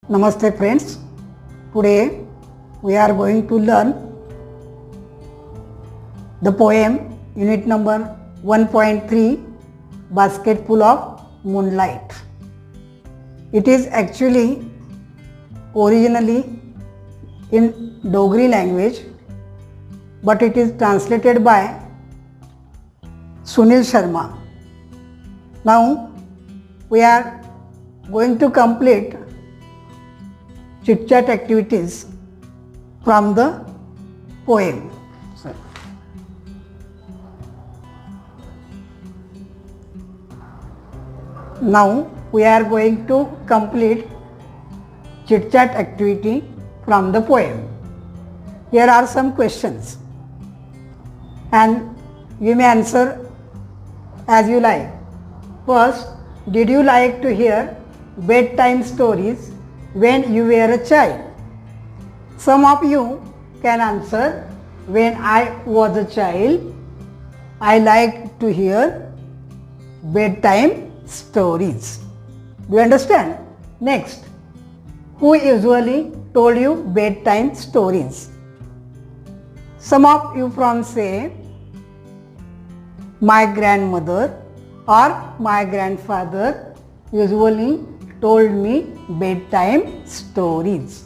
Namaste friends. Today we are going to learn the poem unit number 1.3 Basket Full of Moonlight. It is actually originally in Dogri language, but it is translated by Sunil Sharma. Now we are going to complete chit chat activities from the poem. Now we are going to complete chit chat activity from the poem. Here are some questions and you may answer as you like. First, did you like to hear bedtime stories when you were a child? Some of you can answer, when I was a child, I liked to hear bedtime stories. Do you understand? Next, who usually told you bedtime stories? Some of you from say, my grandmother or my grandfather usually told me bedtime stories.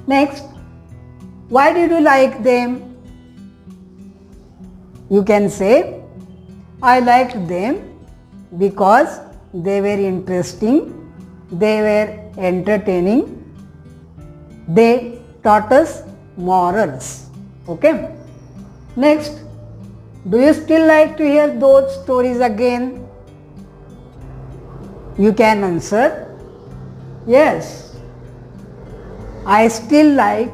Next, why did you like them? You can say, I liked them because they were interesting, they were entertaining, they taught us morals. Okay. Next, do you still like to hear those stories again? You can answer, yes, I still like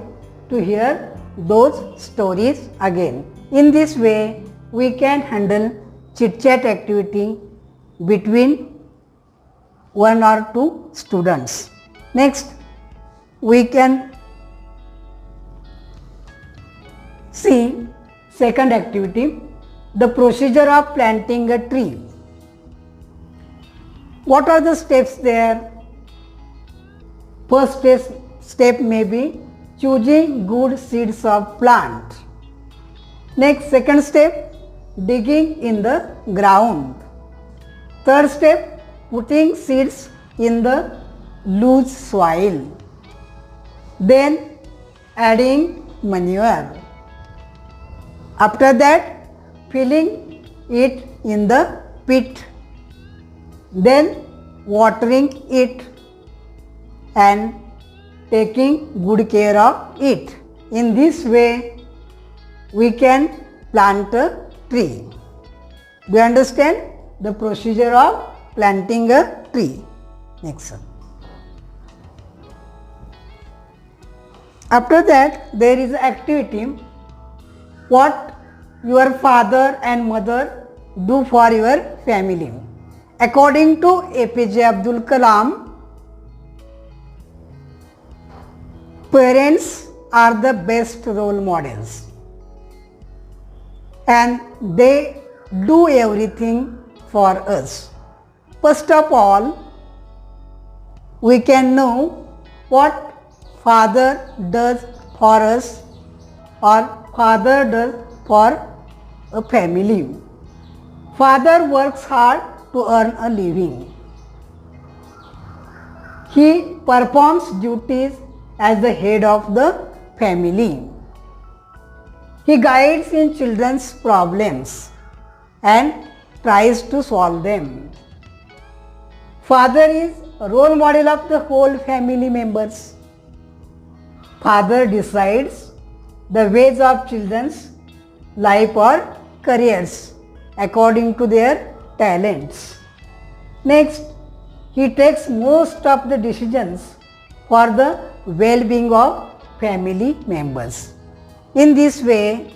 to hear those stories again. In this way, we can handle chit-chat activity between one or two students. Next, we can see second activity, the procedure of planting a tree. What are the steps there? First step may be choosing good seeds of plant. Next, second step, digging in the ground. Third step, putting seeds in the loose soil. Then adding manure. After that, filling it in the pit. Then watering it and taking good care of it. In this way, we can plant a tree. Do you understand the procedure of planting a tree? Next one. After that, there is activity, what your father and mother do for your family. According to APJ Abdul Kalam, parents are the best role models and they do everything for us. First of all, we can know what father does for us or father does for a family. Father works hard to earn a living. He performs duties as the head of the family. He guides in children's problems and tries to solve them. Father is a role model of the whole family members. Father decides the ways of children's life or careers according to their talents. Next, he takes most of the decisions for the well-being of family members. In this way,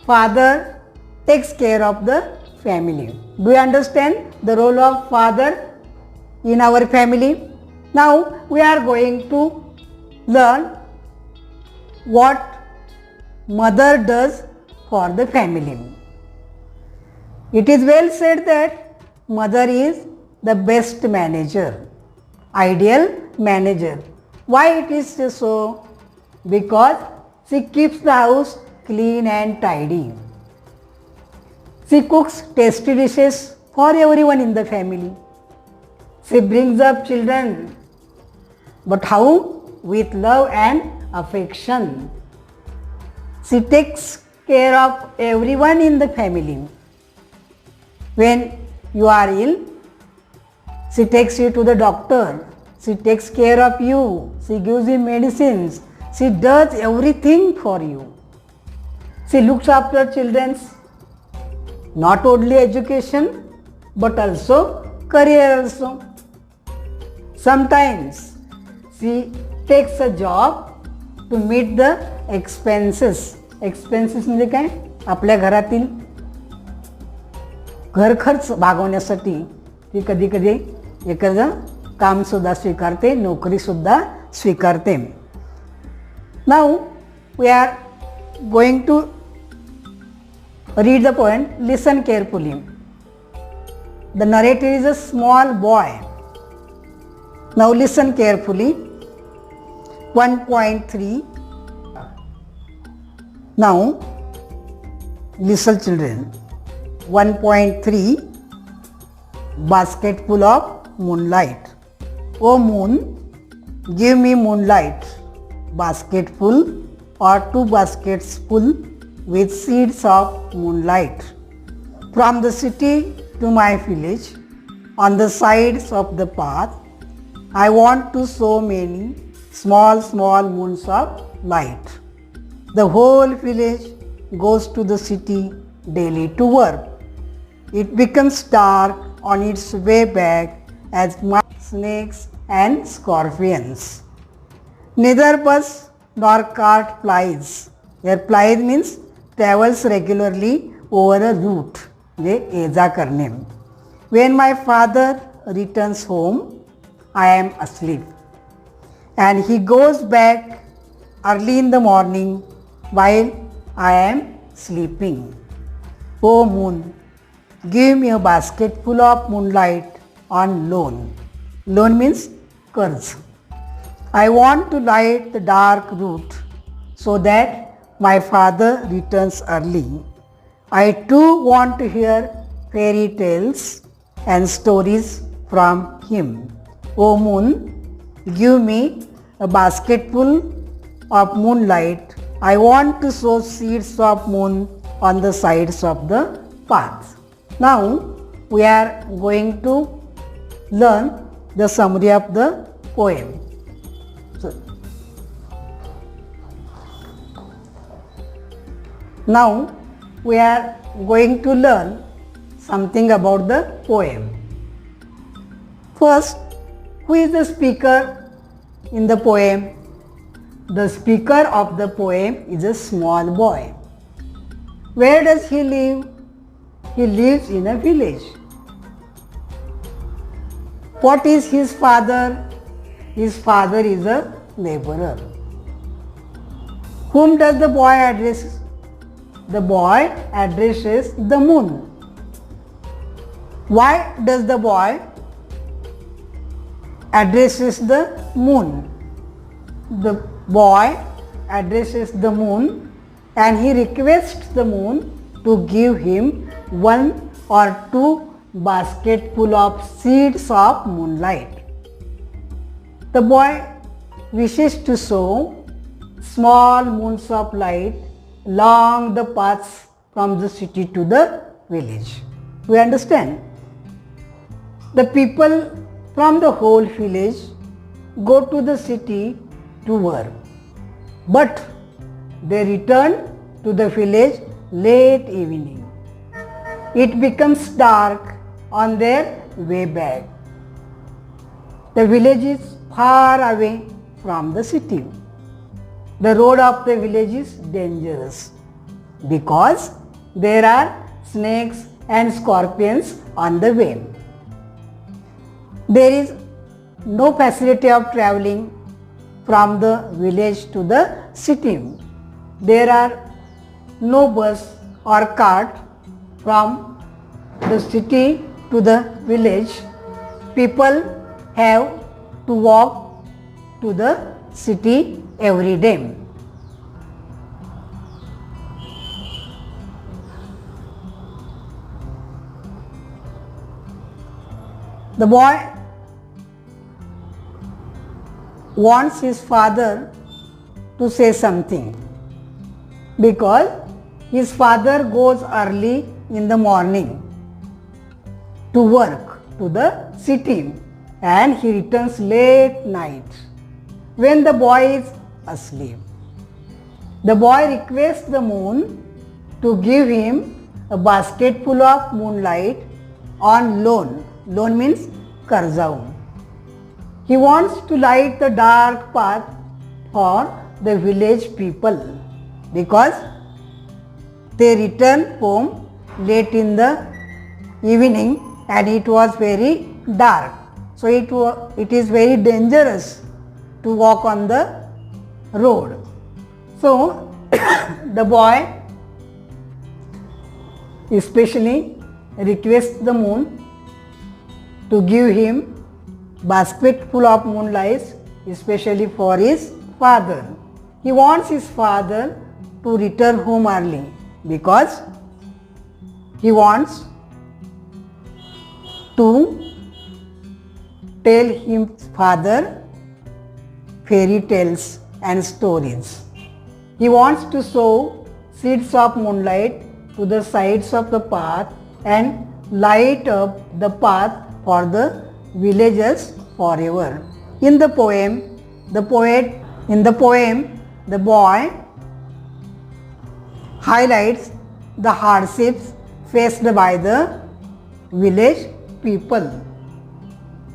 father takes care of the family. Do you understand the role of father in our family? Now we are going to learn what mother does for the family. It is well said that mother is the best manager, ideal manager. Why it is so? Because she keeps the house clean and tidy. She cooks tasty dishes for everyone in the family. She brings up children. But how? With love and affection. She takes care of everyone in the family. When you are ill, she takes you to the doctor. She takes care of you. She gives you medicines. She does everything for you. She looks after children's not only education but also career also. Sometimes she takes a job to meet the expenses. Expenses म्हणजे काय? आपल्या घरातील घर खर्च भागवण्यासाठी ती कधी कधी एखादं काम सुद्धा स्वीकारते, नोकरी सुद्धा स्वीकारते. Now we are going to read the poem. Listen carefully. The narrator is a small boy. Now listen carefully. 1.3. Now listen children. 1.3. Basketful of moonlight. O moon, give me moonlight. Basketful or 2 baskets full with seeds of moonlight. From the city to my village, on the sides of the path, I want to so many small moons of light. The whole village goes to the city daily to work. It becomes dark on its way back as mice, snakes and scorpions. Neither bus nor cart plies. Here plies means travels regularly over a route. When my father returns home, I am asleep. And he goes back early in the morning while I am sleeping. O moon, give me a basket full of moonlight on loan. Loan means कर्ज. I want to light the dark route so that my father returns early. I too want to hear fairy tales and stories from him. O moon, give me a basketful of moonlight. I want to sow seeds of moon on the sides of the path. Now we are going to learn the summary of the poem. Now we are going to learn something about the poem. First, who is the speaker in the poem? The speaker of the poem is a small boy. Where does he live? He lives in a village. What is his father? His father is a laborer. Whom does the boy address? The boy addresses the moon. Why does the boy addresses the moon? The boy addresses the moon and he requests the moon to give him 1 or 2 basketful of seeds of moonlight. The boy wishes to sow small moons of light along the paths from the city to the village. We understand? The people from the whole village go to the city to work, but they return to the village late evening. It becomes dark on their way back. The village is far away from the city. The road of the village is dangerous because there are snakes and scorpions on the way. There is no facility of traveling from the village to the city. There are no bus or cart from the city to the village. People have to walk to the city every day. The boy wants his father to say something because his father goes early in the morning to work to the city and he returns late night when the boy is asleep. The boy requests the moon to give him a basket full of moonlight on loan. Loan means karzaum. He wants to light the dark path for the village people because they return home late in the evening and it was very dark. So it is very dangerous to walk on the road. So the boy especially requests the moon to give him basket full of moonlight, especially for his father. He wants his father to return home early because he wants to tell his father fairy tales and stories. He wants to sow seeds of moonlight to the sides of the path and light up the path for the villagers forever. In the poem, the boy highlights the hardships faced by the village people.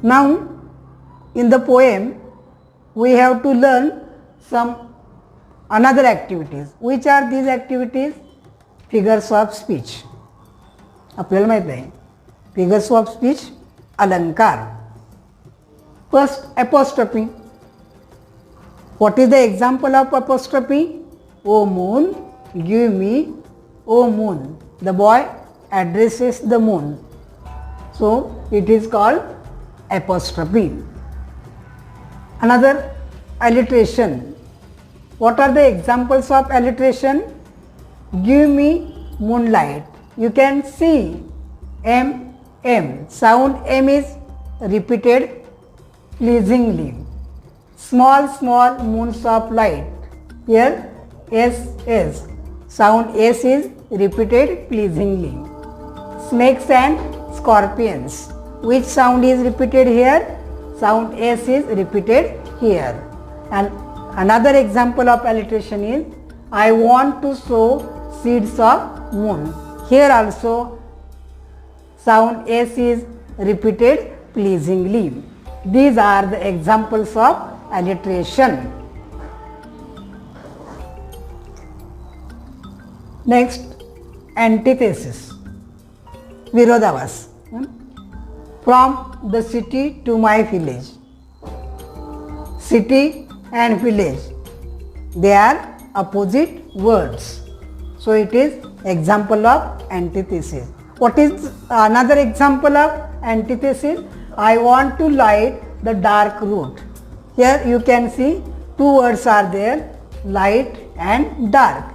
Now, in the poem, we have to learn some another activities. Which are these activities? Figures of speech. आपल्याला माहित आहे figures of speech अलंकार. First, apostrophe. What is the example of apostrophe? O moon, give me, O moon. The boy addresses the moon. So, it is called apostrophe. Another, alliteration. What are the examples of alliteration? Give me moonlight. You can see M. Sound M is repeated pleasingly. Small moons of light. Here S. Sound S is repeated pleasingly. Snakes and scorpions. Which sound is repeated here? Sound S is repeated here. And another example of alliteration is I want to sow seeds of moon. Here also sound S is repeated pleasingly. These are the examples of alliteration. Next, antithesis. Virodhavas. From the city to my village. City and village, they are opposite words. So it is example of antithesis. What is another example of antithesis? I want to light the dark route. Here you can see two words are there, light and dark.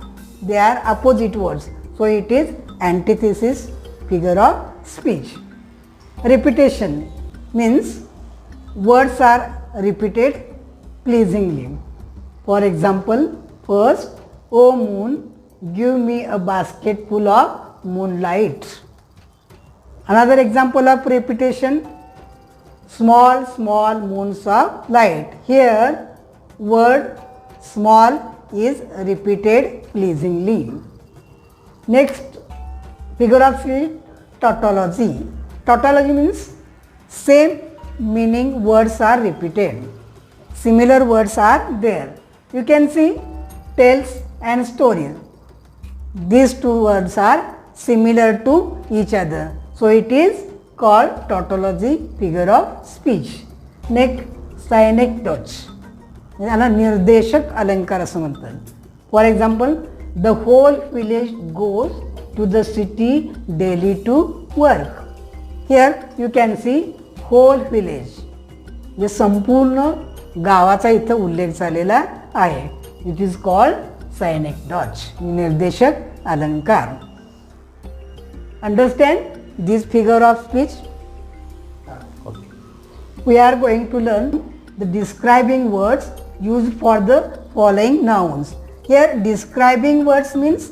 They are opposite words. So it is antithesis figure of speech. Repetition means words are repeated pleasingly. For example, first, O moon, give me a basket full of moonlight. Another example of repetition, small moons of light. Here, word small is repeated pleasingly. Next, figure of speech, tautology. Tautology means same meaning words are repeated. Similar words are there. You can see tales and stories. These two words are similar to each other. So it is called tautology figure of speech. Next, synecdoche. याला निर्देशक अलंकार असं म्हणतात. For example, the whole village goes to the city daily to work. Here you can see whole village. जे संपूर्ण गावाचा इथं उल्लेख झालेला आहे. इट इज कॉल्ड सायनेक्डॉच, निर्देशक अलंकार. Understand this figure of speech? We are going to learn the describing words used for the following nouns. Here describing words means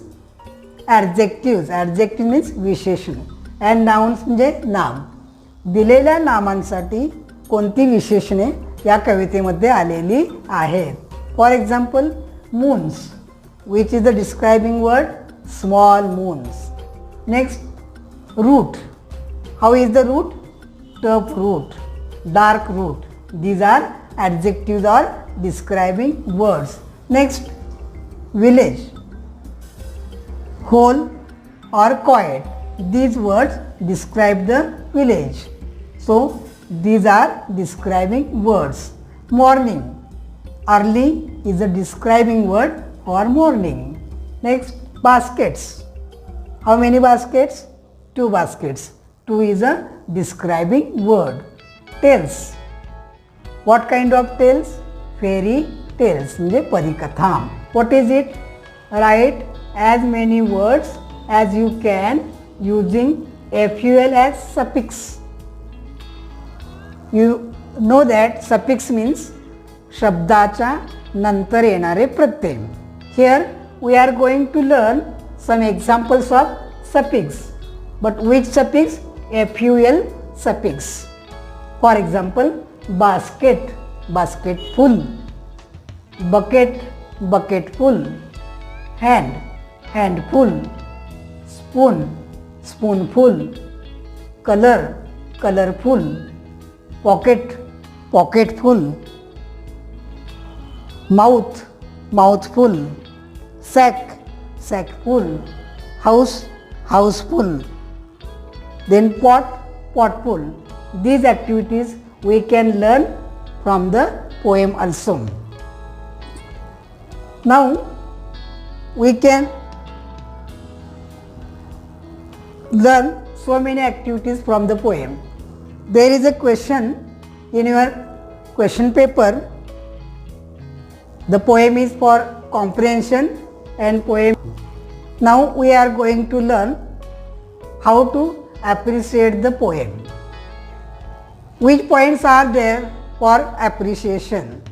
adjectives. Adjective means विशेषण and nouns म्हणजे नाम. दिलेल्या नामांसाठी कोणती विशेषणे या कवितेमध्ये आलेली आहेत. For example moons, which is the describing word, small moons. Next root. How is the root? Tough root, dark root. These are adjectives or describing words. Next, village, whole or quiet. These words describe the village. So these are describing words. Morning, early is a describing word for morning. Next, baskets. How many baskets? 2 baskets. 2 is a describing word. Tales. What kind of tales? Fairy tales म्हणजे परिकथा. What is it? Write as many words as you can using FUL as suffix. You know that suffix means शब्दाच्या नंतर येणारे प्रत्यय. Here we are going to learn some examples of suffix. But which suffix? FUL suffix. For example, basket, basketful. Bucket, bucketful. Hand, handful. Spoon, spoonful. Color, colorful. Pocket, pocketful. Mouth, mouthful. Sack, sackful. House, houseful. Then pot, potful. These activities we can learn from the poem also. Now we can learn so many activities from the poem. There is a question in your question paper. The poem is for comprehension and poem. Now we are going to learn how to appreciate the poem. Which points are there for appreciation?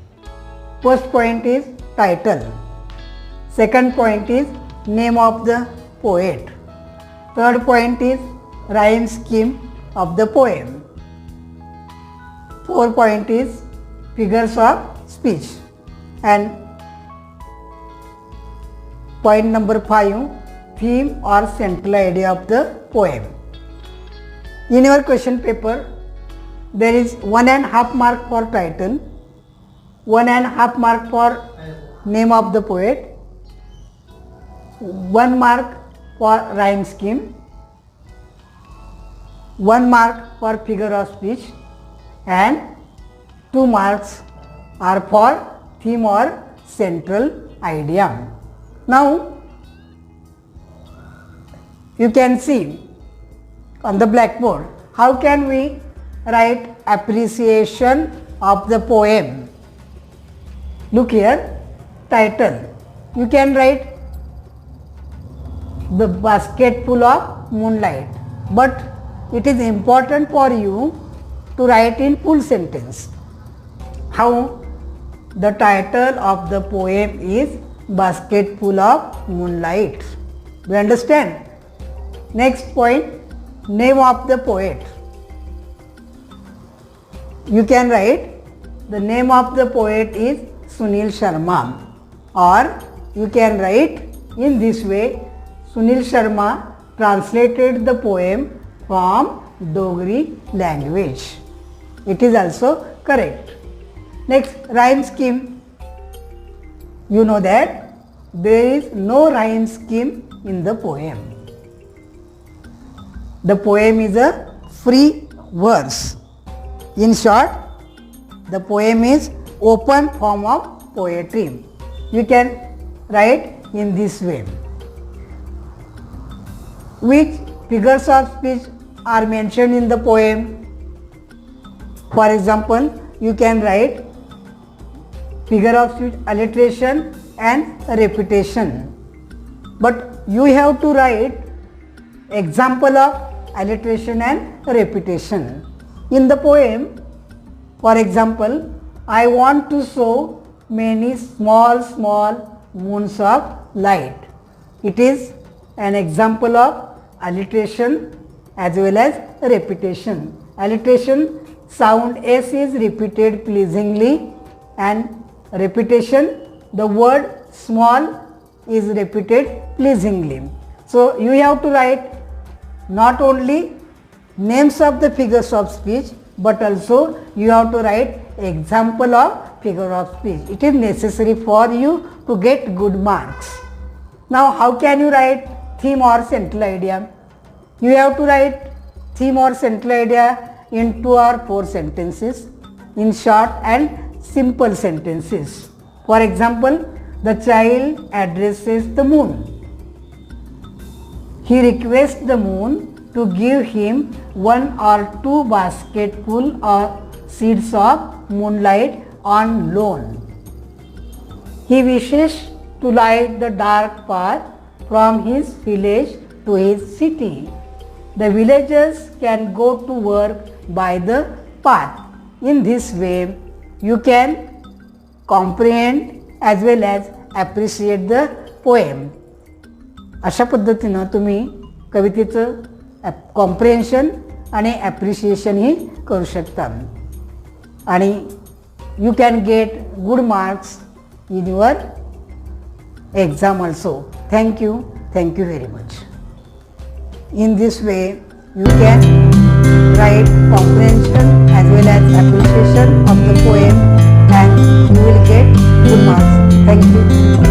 First point is title. Second point is name of the poet. Third point is rhyme scheme of the poem. Fourth point is figures of speech. And point number 5, theme or central idea of the poem. In your question paper, there is 1.5 mark for title, 1.5 mark for name of the poet, 1 mark for rhyme scheme, 1 mark for figure of speech, and 2 marks are for theme or central idea. Now you can see on the blackboard how can we write appreciation of the poem. Look here, title. You can write the basket full of moonlight, but it is important for you to write in full sentence. How? The title of the poem is Basket Full of Moonlight. Do you understand? Next point, name of the poet. You can write the name of the poet is Sunil Sharma, or you can write in this way, Sunil Sharma translated the poem from Dogri language. It is also correct. Next, rhyme scheme. You know that there is no rhyme scheme in the poem. The poem is a free verse. In short, the poem is open form of poetry. You can write in this way. Which figures of speech are mentioned in the poem? For example, you can write figure of speech, alliteration and repetition. But you have to write example of alliteration and repetition. In the poem, for example, I want to show many small moons of light. It is an example of alliteration as well as repetition. Alliteration, sound S is repeated pleasingly, and repetition, the word small is repeated pleasingly. So you have to write not only names of the figures of speech, but also you have to write example of figure of speech. It is necessary for you to get good marks. Now how can you write theme or central idea? You have to write theme or central idea in 2 or 4 sentences, in short and simple sentences. For example, the child addresses the moon. He requests the moon to give him 1 or 2 basketful of seeds of moonlight on loan. He wishes to light the dark path from his village to his city. The villagers can go to work by the path. In this way, you can comprehend as well as appreciate the poem. अशा पद्धतीनं तुम्ही कवितेचं comprehension आणि appreciation ही करू शकता आणि you can get good marks in your exam also. Thank you very much. In this way you can write comprehension as well as appreciation of the poem and you will get good marks. Thank you.